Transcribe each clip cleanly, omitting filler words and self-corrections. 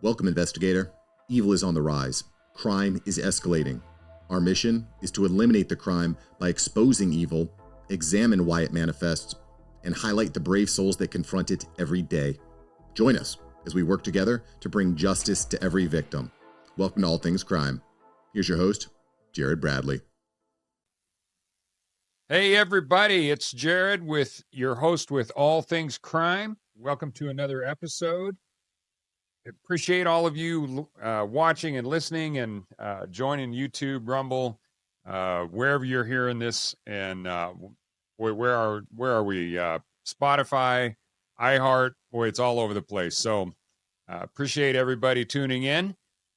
Welcome, investigator. Evil is on the rise. Crime is escalating. Our mission is to eliminate the crime by exposing evil, examine why it manifests, and highlight the brave souls that confront it every day. Join us as we work together to bring justice to every victim. Welcome to All Things Crime. Here's your host, Jared Bradley. Hey, everybody. It's Jared with your host with All Things Crime. Welcome to another episode. Appreciate all of you watching and listening and joining YouTube, Rumble, wherever you're hearing this. And where are we? Spotify, iHeart. Boy, it's all over the place. So appreciate everybody tuning in.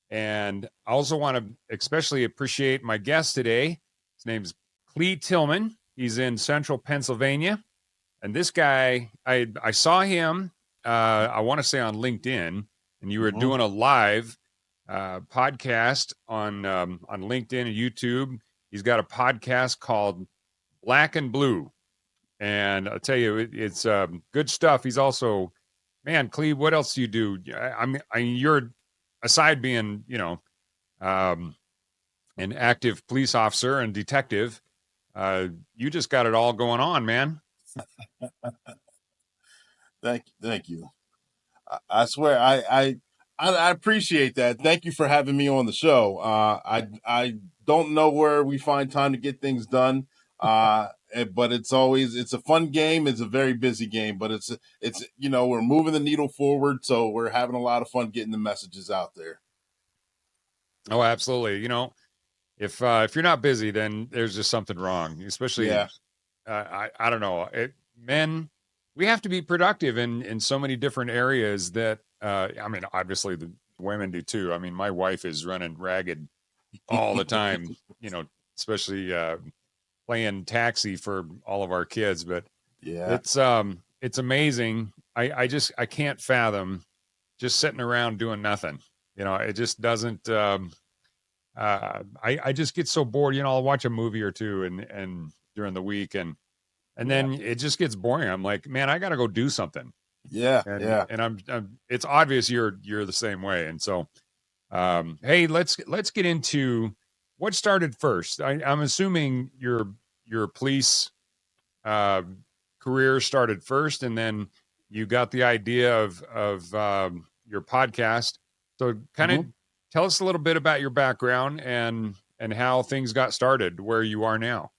And I also want to especially appreciate my guest today. His name's Clee Tilman. He's in central Pennsylvania. And this guy, I saw him, I want to say on LinkedIn. And you were doing a live podcast on LinkedIn and YouTube. He's got a podcast called Black and Blue. And I'll tell you, it's good stuff. He's also, man, Clee, what else do you do? I mean, you're, aside being, an active police officer and detective, you just got it all going on, man. Thank you. I swear, I appreciate that. Thank you for having me on the show. I don't know where we find time to get things done, but it's a fun game. It's a very busy game, but it's we're moving the needle forward, so we're having a lot of fun getting the messages out there. Oh, absolutely. If you're not busy, then there's just something wrong. Especially, I don't know, men. We have to be productive in so many different areas that, obviously the women do too. I mean, my wife is running ragged all the time, especially playing taxi for all of our kids. But yeah, it's amazing. I can't fathom just sitting around doing nothing. It just doesn't, I just get so bored, I'll watch a movie or two and during the week and then it just gets boring. I'm like, man, I got to go do something. And I'm it's obvious you're the same way. And so, hey, let's get into what started first. I'm assuming your police career started first, and then you got the idea of your podcast. So kind of tell us a little bit about your background and how things got started where you are now.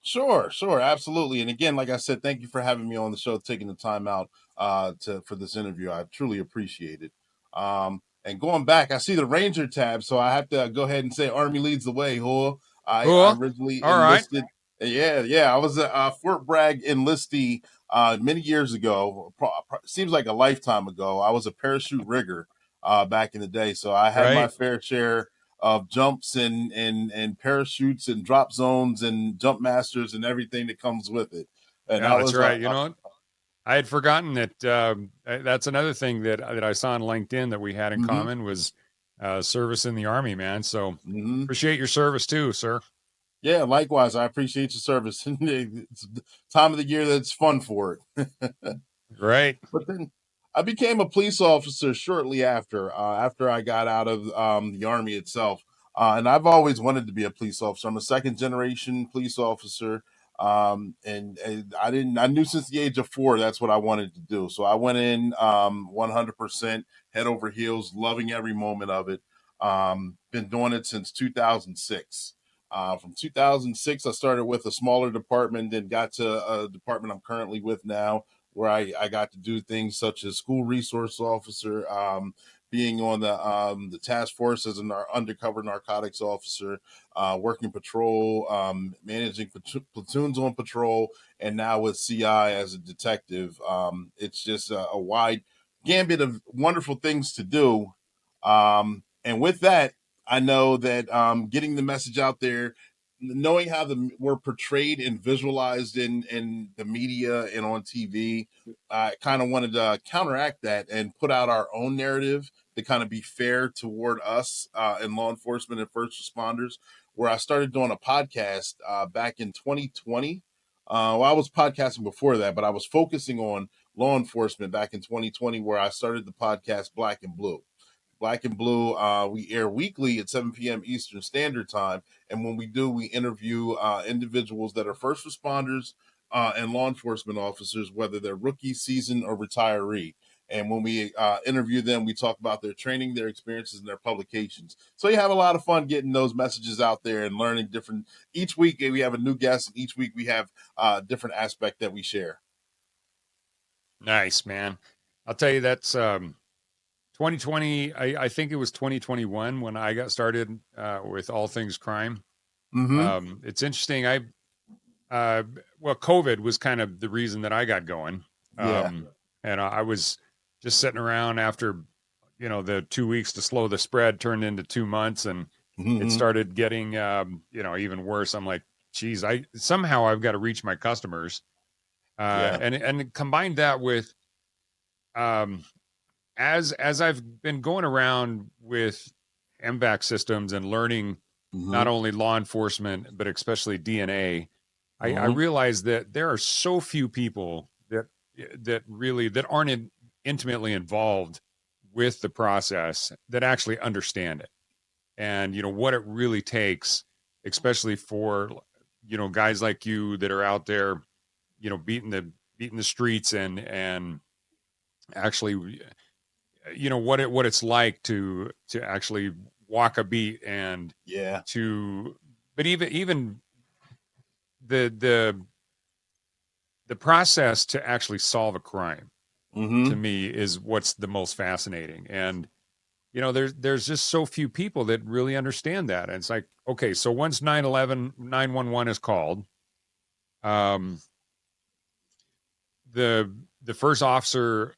Sure, absolutely. And again, like I said, thank you for having me on the show, taking the time out for this interview. I truly appreciate it. And going back, I see the Ranger tab, so I have to go ahead and say Army leads the way. I originally enlisted. Right. Yeah. I was a Fort Bragg enlistee many years ago. Seems like a lifetime ago. I was a parachute rigger back in the day, so I had my fair share of jumps and parachutes and drop zones and jump masters and everything that comes with it. And that's right. I had forgotten that that's another thing that I saw on LinkedIn that we had in common was service in the Army, man. So appreciate your service too, sir. Yeah, likewise. I appreciate your service. It's the time of the year that's fun for it. Right. But then I became a police officer shortly after I got out of the Army itself. And I've always wanted to be a police officer. I'm a second generation police officer. And I knew since the age of 4, that's what I wanted to do. So I went in 100% head over heels, loving every moment of it. Been doing it since 2006. From 2006, I started with a smaller department, then got to a department I'm currently with now, where I got to do things such as school resource officer, being on the task force as an undercover narcotics officer, working patrol, managing platoons on patrol, and now with CI as a detective. It's just a wide gambit of wonderful things to do. And with that, I know that getting the message out there, knowing how we're portrayed and visualized in the media and on TV, I kind of wanted to counteract that and put out our own narrative to kind of be fair toward us in law enforcement and first responders, where I started doing a podcast back in 2020. Well, I was podcasting before that, but I was focusing on law enforcement back in 2020, where I started the podcast Black and Blue. Black and Blue. We air weekly at 7 p.m. Eastern Standard Time. And when we do, we interview individuals that are first responders and law enforcement officers, whether they're rookie, seasoned, or retiree. And when we interview them, we talk about their training, their experiences, and their publications. So you have a lot of fun getting those messages out there and learning different. Each week we have a new guest, and each week we have a different aspect that we share. Nice, man. I'll tell you, that's 2020. I think it was 2021 when I got started with All Things Crime. Mm-hmm. It's interesting. Well, COVID was kind of the reason that I got going. Yeah. And I was just sitting around after, the 2 weeks to slow the spread turned into 2 months, and it started getting, even worse. I'm like, geez, somehow I've got to reach my customers. And combine that with, as I've been going around with M-Vac Systems and learning not only law enforcement, but especially DNA, I realized that there are so few people that aren't intimately involved with the process that actually understand it. And, what it really takes, especially for, guys like you that are out there, beating the streets and actually, what it's like to actually walk a beat and but even the process to actually solve a crime to me is what's the most fascinating. And there's just so few people that really understand that. And it's like, okay, so once 911 is called, the first officer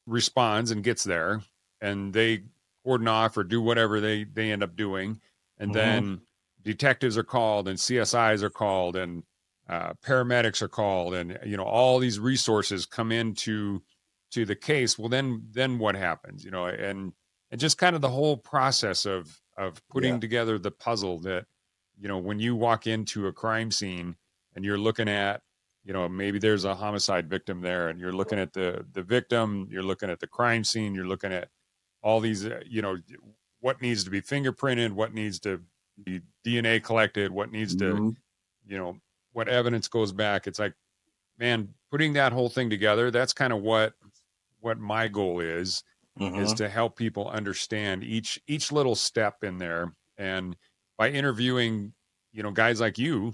responds and gets there, and they cordon off or do whatever they end up doing, and then detectives are called and CSIs are called and paramedics are called, and all these resources come into the case. Well, then what happens? And just kind of the whole process of putting together the puzzle that when you walk into a crime scene and you're looking at, maybe there's a homicide victim there, and you're looking at the victim, you're looking at the crime scene, you're looking at all these, what needs to be fingerprinted, what needs to be DNA collected, what needs to, what evidence goes back. It's like, man, putting that whole thing together, that's kind of what my goal is to help people understand each little step in there. And by interviewing, guys like you,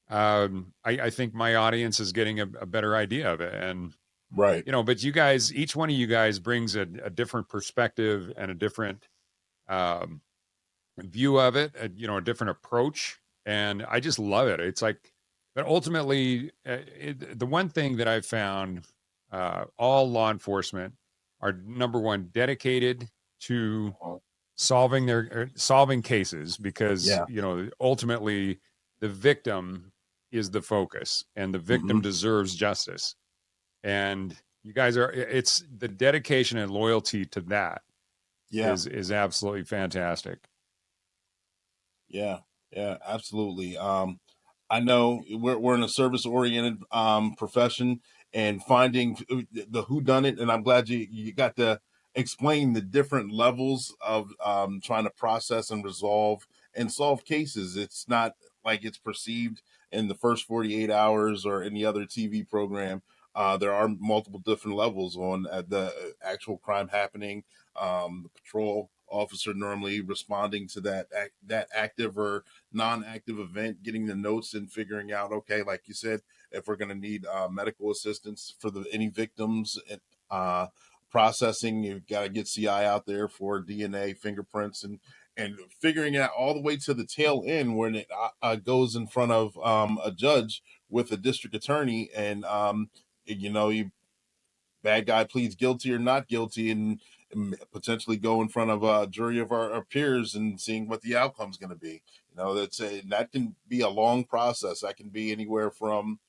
I think my audience is getting a better idea of it. And, but you guys, each one of you guys brings a different perspective and a different view of it, a different approach. And I just love it. It's like, but ultimately, the one thing that I've found, all law enforcement are, number one, dedicated to solving cases, because, ultimately the victim is the focus, and the victim deserves justice. And you guys it's the dedication and loyalty to that is absolutely fantastic. Yeah, absolutely. I know we're in a service oriented profession, and finding the whodunit, and I'm glad you got to explain the different levels of trying to process and resolve and solve cases. It's not like it's perceived in the first 48 hours or any other TV program. There are multiple different levels on the actual crime happening. The patrol officer normally responding to that active or non-active event, getting the notes and figuring out, okay, like you said, if we're going to need medical assistance for any victims, processing, you've got to get CI out there for DNA, fingerprints, and figuring out all the way to the tail end when it goes in front of a judge with a district attorney, and you bad guy pleads guilty or not guilty, and potentially go in front of a jury of our peers and seeing what the outcome's going to be. That can be a long process. That can be anywhere from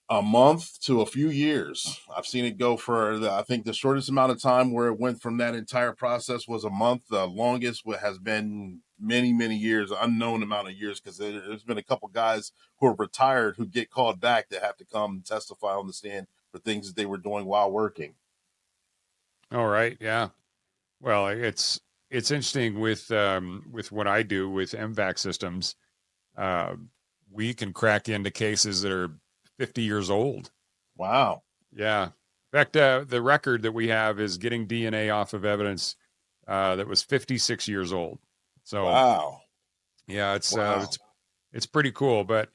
a month to a few years. I've seen it go I think the shortest amount of time where it went from that entire process was a month. The longest has been many, many years, unknown amount of years, because there's been a couple guys who are retired who get called back to have to come testify on the stand for things that they were doing while working. All right. Yeah. Well, it's interesting with what I do with M-Vac Systems. Uh, we can crack into cases that are 50 years old. Wow. Yeah. In fact, the record that we have is getting DNA off of evidence that was 56 years old. So, Wow. yeah, Wow. it's pretty cool. But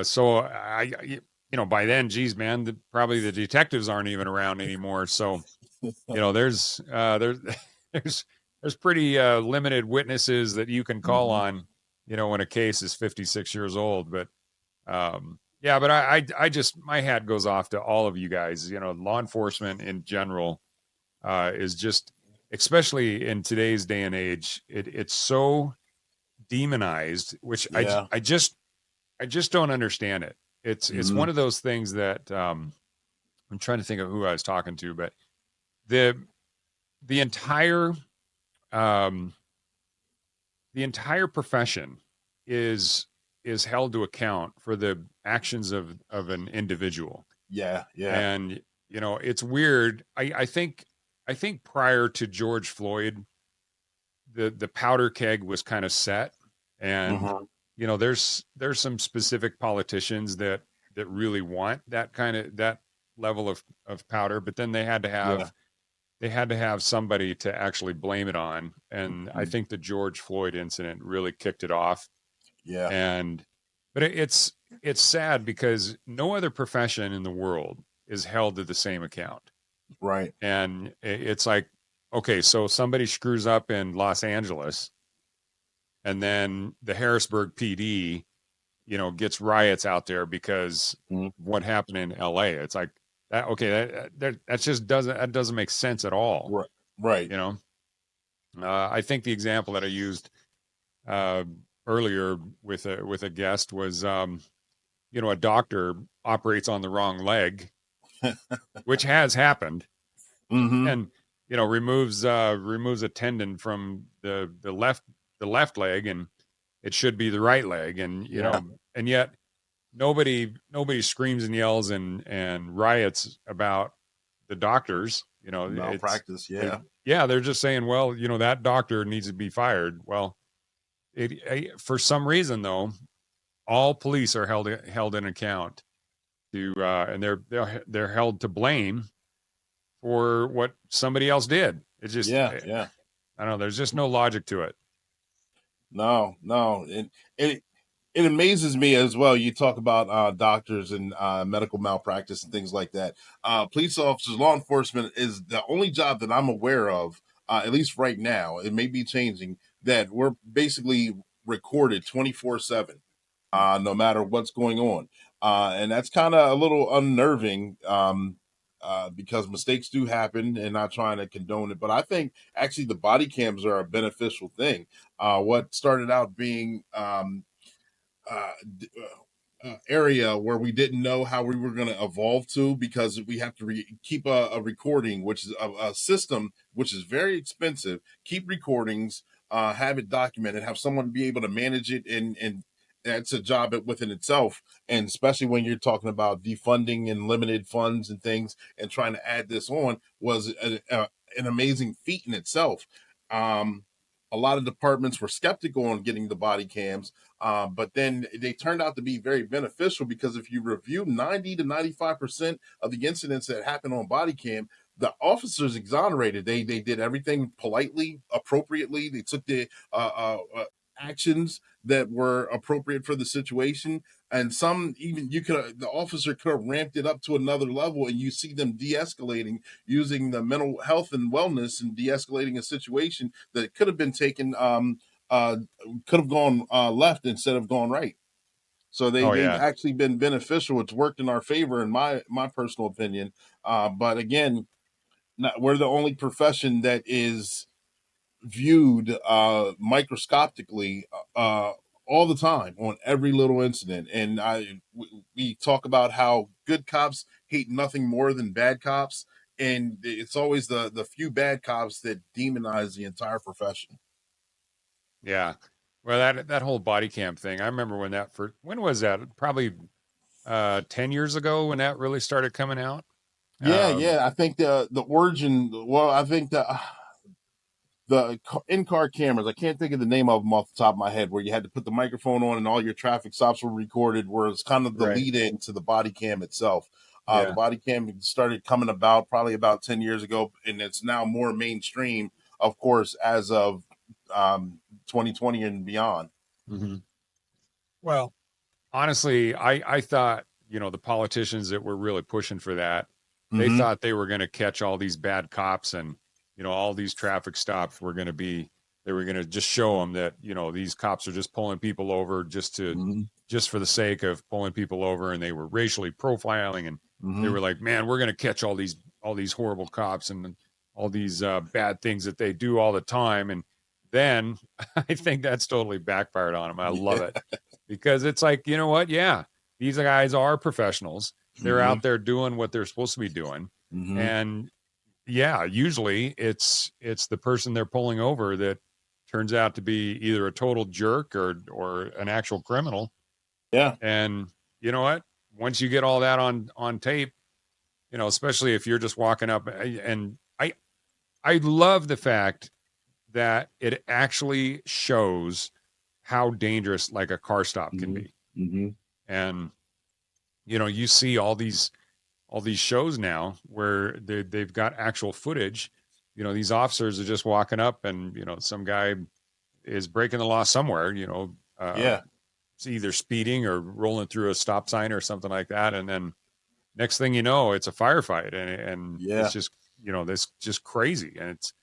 so by then, geez, man, probably the detectives aren't even around anymore. So, there's there's there's pretty limited witnesses that you can call Mhm. on, when a case is 56 years old. But yeah, but I just, my hat goes off to all of you guys. Law enforcement in general is just, especially in today's day and age, it's so demonized, which Yeah. I just don't understand it. It's Mhm. one of those things that I'm trying to think of who I was talking to, but the the entire um, the entire profession is held to account for the actions of an individual. Yeah. Yeah. And it's weird. I think prior to George Floyd, the powder keg was kind of set. And Mhm. there's some specific politicians that really want that level of powder, but then Yeah. they had to have somebody to actually blame it on. And I Mhm. think the George Floyd incident really kicked it off. Yeah. And but it's sad because no other profession in the world is held to the same account. Right. And it's like, okay, so somebody screws up in Los Angeles, and then the Harrisburg PD, gets riots out there because Mhm. what happened in LA. It's like that. Okay, that just doesn't make sense at all. Right. Right. You know, I think the example that I used uh, earlier with a guest was, a doctor operates on the wrong leg, which has happened, Mhm. and removes a tendon from the left leg, and it should be the right leg, and Yeah. and yet nobody screams and yells and riots about the doctors. Malpractice. Yeah. They're just saying, well, that doctor needs to be fired. Well, for some reason though, all police are held in account to and they're held to blame for what somebody else did. It's just Yeah. Yeah. I don't know. There's just no logic to it. No. No. It it amazes me as well. You talk about doctors and medical malpractice and things like that. Police officers, law enforcement is the only job that I'm aware of, at least right now. It may be changing, that we're basically recorded 24/7, no matter what's going on. And that's kind of a little unnerving, because mistakes do happen, and not trying to condone it. But I think actually the body cams are a beneficial thing. What started out being uh, area where we didn't know how we were going to evolve to, because we have to keep a recording, which is a system which is very expensive. Keep recordings, have it documented, have someone be able to manage it, and that's a job within itself. And especially when you're talking about defunding and limited funds and things, and trying to add this on was an amazing feat in itself. Um, a lot of departments were skeptical on getting the body cams, but then they turned out to be very beneficial, because if you review 90 to 95% of the incidents that happen on body cam, the officers exonerated. They did everything politely, appropriately. They took the actions that were appropriate for the situation. And some, even the officer could have ramped it up to another level, and you see them de-escalating, using the mental health and wellness, and de-escalating a situation that could have been taken, could have gone left instead of gone right. So Oh they've yeah, actually been beneficial. It's worked in our favor, in my personal opinion. But again, we're the only profession that is viewed microscopically, all the time, on every little incident. And we talk about how good cops hate nothing more than bad cops, and it's always the few bad cops that demonize the entire profession. yeah. Well, that whole body cam thing. I remember when was that? Probably 10 years ago when that really started coming out. Yeah, Um, yeah. I think the origin. Well, I think the in-car cameras. I can't think of the name of them off the top of my head, where you had to put the microphone on and all your traffic stops were recorded, where it's kind of the Right. lead in to the body cam itself. The Yeah. body cam started coming about probably about 10 years ago, and it's now more mainstream, of course, as of 2020 and beyond. Mm-hmm. Well, honestly, I thought, the politicians that were really pushing for that, they Mm-hmm. thought they were going to catch all these bad cops, and, all these traffic stops were going to be, they were going to just show them that, these cops are just pulling people over just for the sake of pulling people over. And they were racially profiling, and they were like, man, we're going to catch all these horrible cops and all these bad things that they do all the time. And then I think that's totally backfired on them. I love it, because it's like, you know what? Yeah, these guys are professionals. They're out there doing what they're supposed to be doing. And yeah, usually it's the person they're pulling over that turns out to be either a total jerk or an actual criminal. Yeah. And you know what? Once you get all that on tape, especially if you're just walking up, and I love the fact that it actually shows how dangerous like a car stop can be. And you see all these shows now where they've got actual footage. These officers are just walking up, and some guy is breaking the law somewhere. It's either speeding or rolling through a stop sign or something like that, and then next thing you know, it's a firefight, and it's just this just crazy. And it's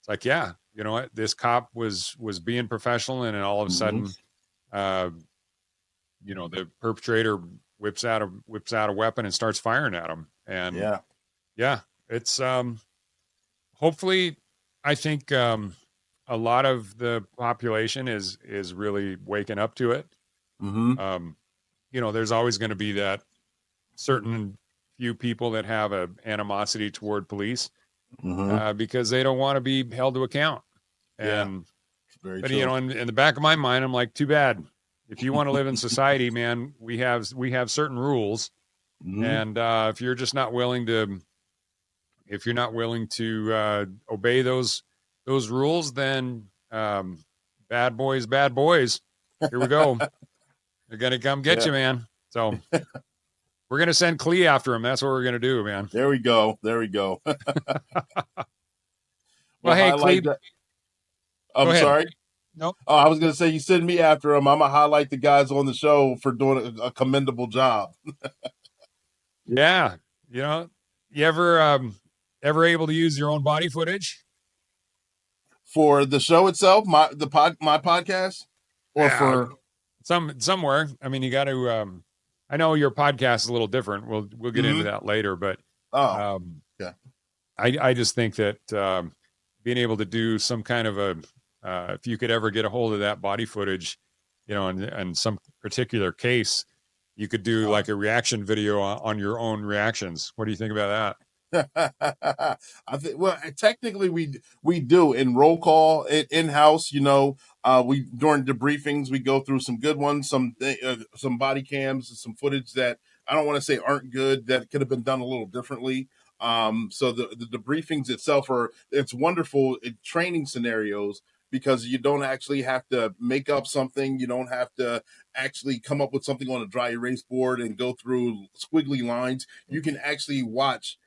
like, yeah, you know what, this cop was being professional, and then all of a sudden the perpetrator whips out a weapon and starts firing at him. And it's hopefully, I think a lot of the population is really waking up to it. There's always going to be that certain few people that have a animosity toward police because they don't want to be held to account. And Very but true. in the back of my mind, I'm like, too bad. If you want to live in society, man, we have certain rules, and if you're not willing to obey those rules, then bad boys, here we go. They're gonna come get you, man. So we're gonna send Clee after him. That's what we're gonna do, man. There we go. Well, hey, Clee. I'm sorry. Nope. Oh, I was going to say, you send me after him. I'm going to highlight the guys on the show for doing a commendable job. Yeah. You ever able to use your own body footage? For the show itself, my podcast? Or for somewhere. I mean, you got to, I know your podcast is a little different. We'll get into that later, but I just think that being able to do some kind of if you could ever get a hold of that body footage, in some particular case, you could do like a reaction video on your own reactions. What do you think about that? I think, well, technically we do in roll call in-house, we during debriefings, we go through some good ones, some body cams, some footage that I don't want to say aren't good, that could have been done a little differently. So the debriefings itself it's wonderful in training scenarios, because you don't actually have to make up something. You don't have to actually come up with something on a dry erase board and go through squiggly lines. You can actually watch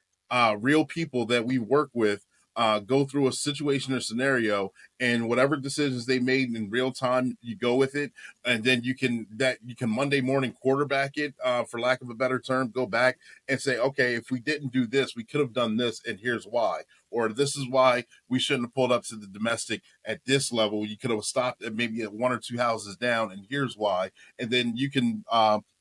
real people that we work with go through a situation or scenario, and whatever decisions they made in real time, you go with it. And then you can Monday morning quarterback it, for lack of a better term, go back and say, okay, if we didn't do this, we could have done this, and here's why. Or this is why we shouldn't have pulled up to the domestic at this level. You could have stopped at maybe at one or two houses down, and here's why. And then you can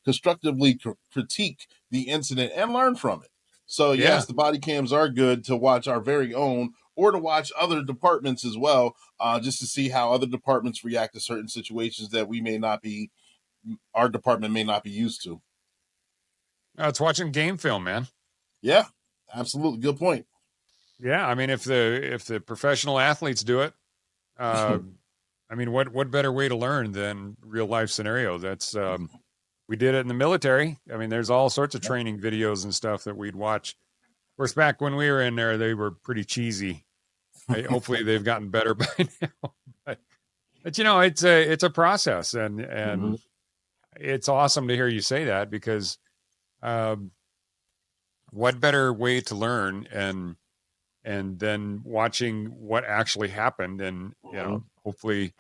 constructively critique the incident and learn from it. So yes, the body cams are good to watch our very own, or to watch other departments as well, just to see how other departments react to certain situations that our department may not be used to. It's watching game film, man. Yeah, absolutely. Good point. Yeah, I mean, if the professional athletes do it, I mean, what better way to learn than real life scenarios? That's we did it in the military. I mean, there's all sorts of training videos and stuff that we'd watch. Of course, back when we were in there, they were pretty cheesy. Hopefully they've gotten better by now. But it's a process, and Mhm. it's awesome to hear you say that, because um, what better way to learn and then watching what actually happened, and Mhm. hopefully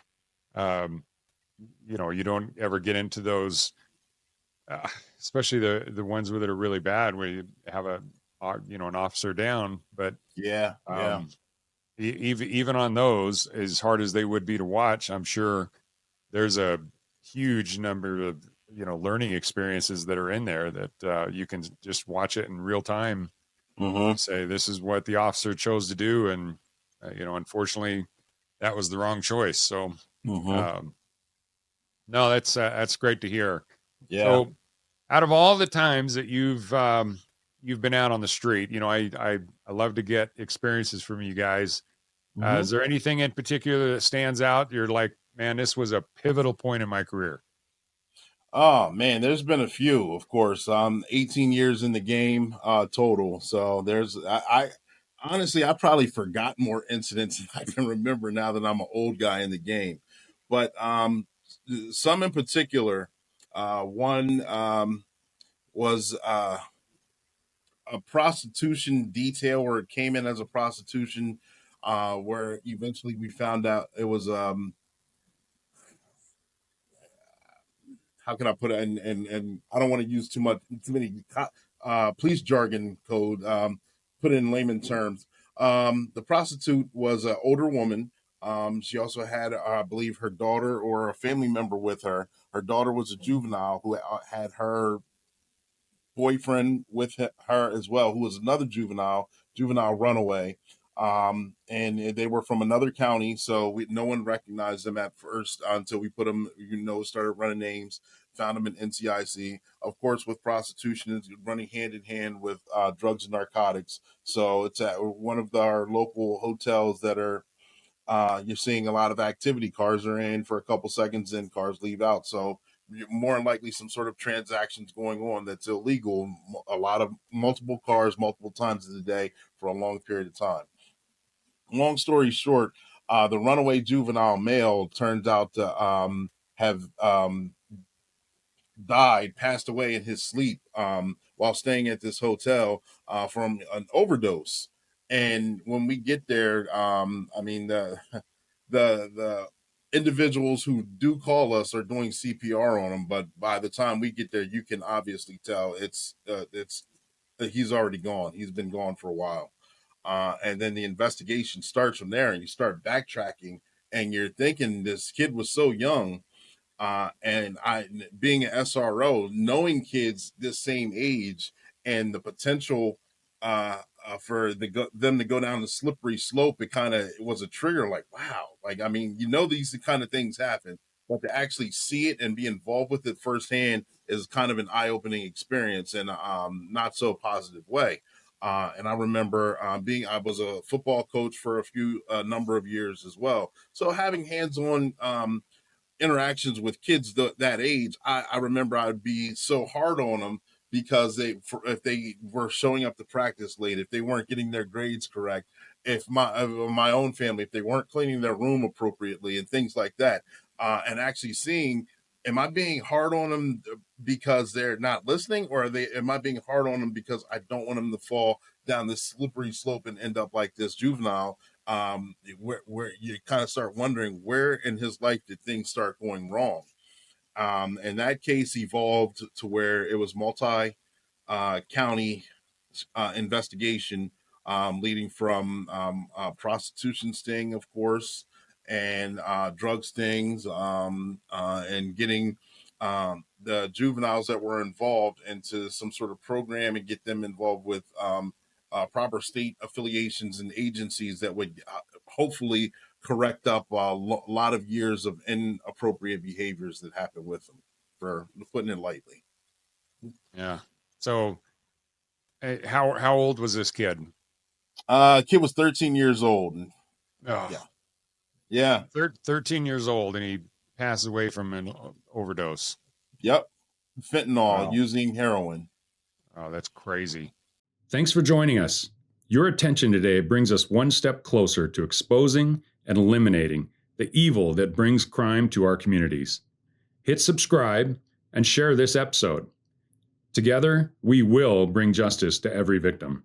um, you don't ever get into those, uh, especially the ones that are really bad, where you have an officer down. But Yeah, yeah. um, even on those, as hard as they would be to watch, I'm sure there's a huge number of learning experiences that are in there that you can just watch it in real time Mhm. and say, this is what the officer chose to do, and unfortunately that was the wrong choice. So Mhm. um, no, that's great to hear. Yeah. So out of all the times that you've been out on the street, I love to get experiences from you guys. Mhm. Is there anything in particular that stands out? You're like, man, this was a pivotal point in my career. Oh man, there's been a few, of course. 18 years in the game total. So I honestly I probably forgot more incidents than I can remember now that I'm an old guy in the game. But some in particular, one was a prostitution detail where it came in as a prostitution, where eventually we found out it was how can I put it? And I don't want to use too many police jargon code. Put it in layman terms. The prostitute was an older woman. She also had, I believe, her daughter or a family member with her. Her daughter was a juvenile who had her boyfriend with her as well, who was another juvenile runaway. And they were from another county, so no one recognized them at first until we put them, started running names, found them in NCIC. Of course, with prostitution, it's running hand in hand with drugs and narcotics. So it's at one of our local hotels that are you're seeing a lot of activity. Cars are in for a couple seconds and cars leave out. So more than likely some sort of transactions going on that's illegal. A lot of multiple cars, multiple times in the day for a long period of time. Long story short, the runaway juvenile male turns out to have passed away in his sleep while staying at this hotel from an overdose. And when we get there, I mean the individuals who do call us are doing CPR on him, but by the time we get there, you can obviously tell it's he's already gone. He's been gone for a while, and then the investigation starts from there, and you start backtracking, and you're thinking this kid was so young, and I, being an SRO, knowing kids this same age and the potential for them to go down the slippery slope, it was a trigger. Like, wow, like I mean, these kind of things happen, but to actually see it and be involved with it firsthand is kind of an eye-opening experience in a not so positive way. And I remember I was a football coach for a number of years as well. So having hands-on interactions with kids that age, I remember I'd be so hard on them because if they were showing up to practice late, if they weren't getting their grades correct, if my own family, if they weren't cleaning their room appropriately and things like that, and actually seeing, am I being hard on them because they're not listening, or am I being hard on them because I don't want them to fall down this slippery slope and end up like this juvenile, where you kind of start wondering where in his life did things start going wrong. And that case evolved to where it was multi county investigation, leading from prostitution sting, of course, and drug stings, and getting the juveniles that were involved into some sort of program and get them involved with proper state affiliations and agencies that would hopefully correct up a lot of years of inappropriate behaviors that happened with them, for putting it lightly. Yeah. So how old was this kid? Kid was 13 years old. Oh, Yeah. Yeah. 13 years old, and he passes away from an overdose. Yep. Fentanyl, Wow. using heroin. Oh, that's crazy. Thanks for joining us. Your attention today brings us one step closer to exposing and eliminating the evil that brings crime to our communities. Hit subscribe and share this episode. Together, we will bring justice to every victim.